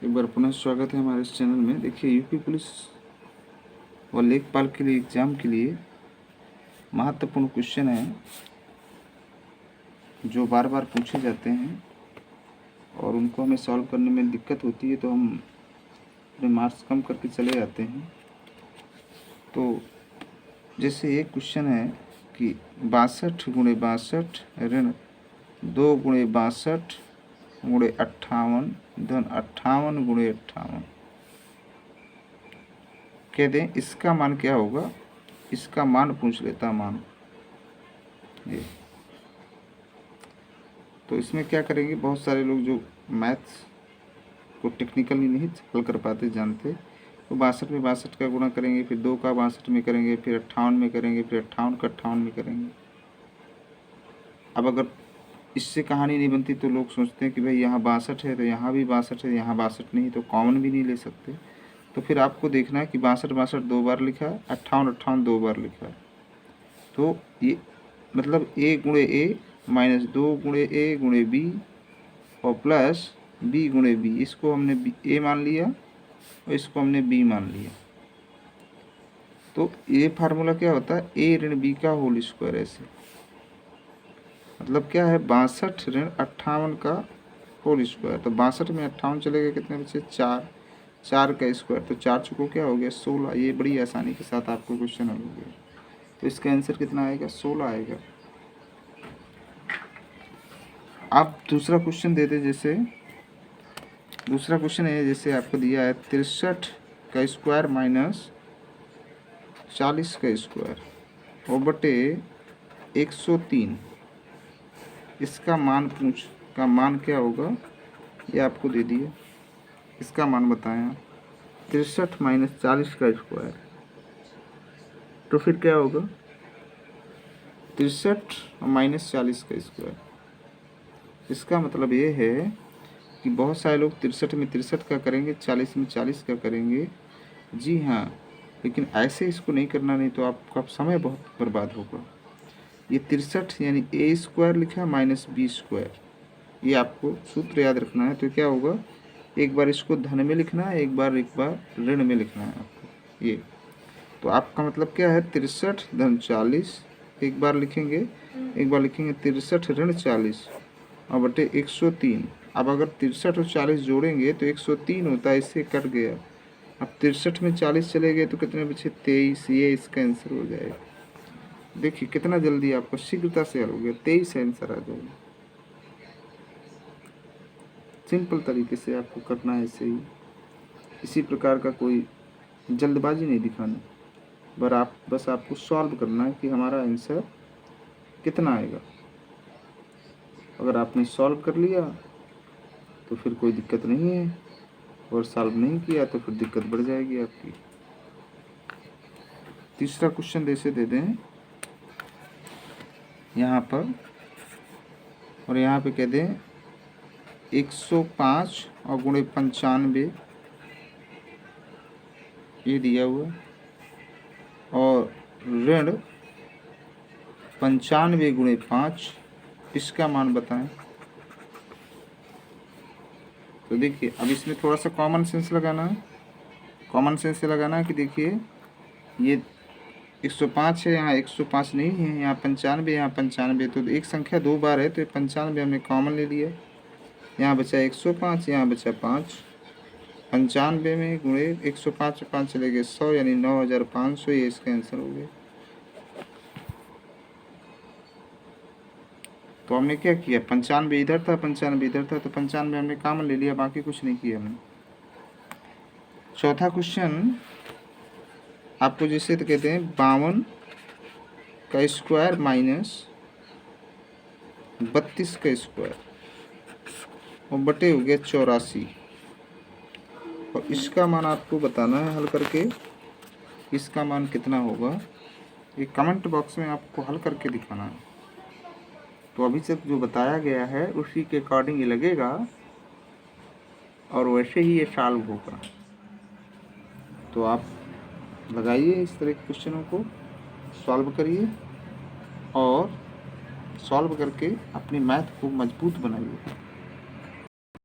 एक बार पुनः स्वागत है हमारे इस चैनल में। देखिए, यूपी पुलिस व लेखपाल के लिए एग्ज़ाम के लिए महत्वपूर्ण क्वेश्चन है जो बार बार पूछे जाते हैं और उनको हमें सॉल्व करने में दिक्कत होती है, तो हम अपने मार्क्स कम करके चले जाते हैं। तो जैसे एक क्वेश्चन है कि 62 गुणे 62 ऋण 2 गुणे 62 गुणे 58 धन 58 गुणे 58 कह दें, इसका मान क्या होगा। इसका मान पूछ लेता मान ये। तो इसमें क्या करेंगे, बहुत सारे लोग जो मैथ्स को टेक्निकली नहीं हल कर पाते जानते, तो 62 में 62 का गुणा करेंगे, फिर 2 का 62 में करेंगे, फिर 58 में करेंगे, फिर 58 का 58 में करेंगे। अब अगर इससे कहानी नहीं बनती तो लोग सोचते हैं कि भाई यहाँ 62 है तो यहाँ भी 62 है, यहाँ 62 नहीं तो कॉमन भी नहीं ले सकते। तो फिर आपको देखना है कि 62 62 दो बार लिखा है, 58 58 दो बार लिखा है। तो ये मतलब a गुणे a माइनस 2 गुणे a गुणे b और प्लस b गुणे b, इसको हमने a मान लिया और इसको हमने b मान लिया। तो ये फार्मूला क्या होता है, a ऋण b का होल स्क्वायर। ऐसे मतलब क्या है, 62 ऋण 58 का होल स्क्वायर। तो 62 में 58 चले गए, कितने बचे 4, 4 का स्क्वायर, तो 4 चुको क्या हो गया 16। ये बड़ी आसानी के साथ आपको क्वेश्चन हल हो गया। तो इसका आंसर कितना आएगा, 16 आएगा। आप दूसरा क्वेश्चन दे दे। जैसे दूसरा क्वेश्चन है, जैसे आपको दिया है 63 का स्क्वायर माइनस 40 का स्क्वायर और बटे 103। इसका मान क्या होगा, ये आपको दे दिया। इसका मान बताएं आप। 63 माइनस 40 का स्क्वायर, तो फिर क्या होगा 63 माइनस 40 का स्क्वायर। इसका मतलब ये है कि बहुत सारे लोग 63 में 63 का करेंगे, 40 में 40 का करेंगे। जी हाँ, लेकिन ऐसे इसको नहीं करना, नहीं तो आपका समय बहुत बर्बाद होगा। ये 63 यानी a स्क्वायर लिखा माइनस b स्क्वायर, ये आपको सूत्र याद रखना है। तो क्या होगा, एक बार इसको धन में लिखना है, एक बार ऋण में लिखना है आपको। ये तो आपका मतलब क्या है, 63 धन 40 एक बार लिखेंगे, एक बार लिखेंगे 63 ऋण 40 और बटे 103। अब अगर 63 और 40 जोड़ेंगे तो 103 होता है, इससे कट गया। अब 63 में 40 चले गए तो कितने बचे 23। ये इसका आंसर हो जाएगा। देखिए कितना जल्दी आपको शीघ्रता से हल हो गया, 23 आंसर आ जाएगा। सिंपल तरीके से आपको करना है ऐसे ही। इसी प्रकार का कोई जल्दबाजी नहीं दिखानी, बस आपको सॉल्व करना है कि हमारा आंसर कितना आएगा। अगर आपने सॉल्व कर लिया तो फिर कोई दिक्कत नहीं है, और सॉल्व नहीं किया तो फिर दिक्कत बढ़ जाएगी आपकी। तीसरा क्वेश्चन जैसे दे दें यहाँ पर, और यहाँ पे कह दें 105 और गुणे 95 ये दिया हुआ, और ऋण 95 गुणे 5, इसका मान बताएं। तो देखिए अब इसमें थोड़ा सा कॉमन सेंस लगाना है। कॉमन सेंस से लगाना है कि देखिए ये 105 है, यहाँ 105 नहीं है, यहाँ 95, यहाँ 95। तो एक संख्या दो बार है तो 95 हमने कॉमन ले लिया। यहाँ बचा 105, यहाँ बचा 5। 95 में गुणे 105 5 चले गए 100, यानी 9500। ये इसका आंसर हो गया। तो हमने क्या किया, 95 इधर था, 95 इधर था, तो 95 हमने कॉमन ले लिया, बाकी कुछ नहीं किया हमने। चौथा क्वेश्चन आपको जैसे तो कहते हैं 52 का स्क्वायर माइनस 32 का स्क्वायर और बटे हो गया 84, और इसका मान आपको बताना है हल करके। इसका मान कितना होगा, ये कमेंट बॉक्स में आपको हल करके दिखाना है। तो अभी तक जो बताया गया है उसी के अकॉर्डिंग ये लगेगा और वैसे ही ये सॉल्व होगा। तो आप लगाइए इस तरह के क्वेश्चनों को, सॉल्व करिए और सॉल्व करके अपनी मैथ को मजबूत बनाइए।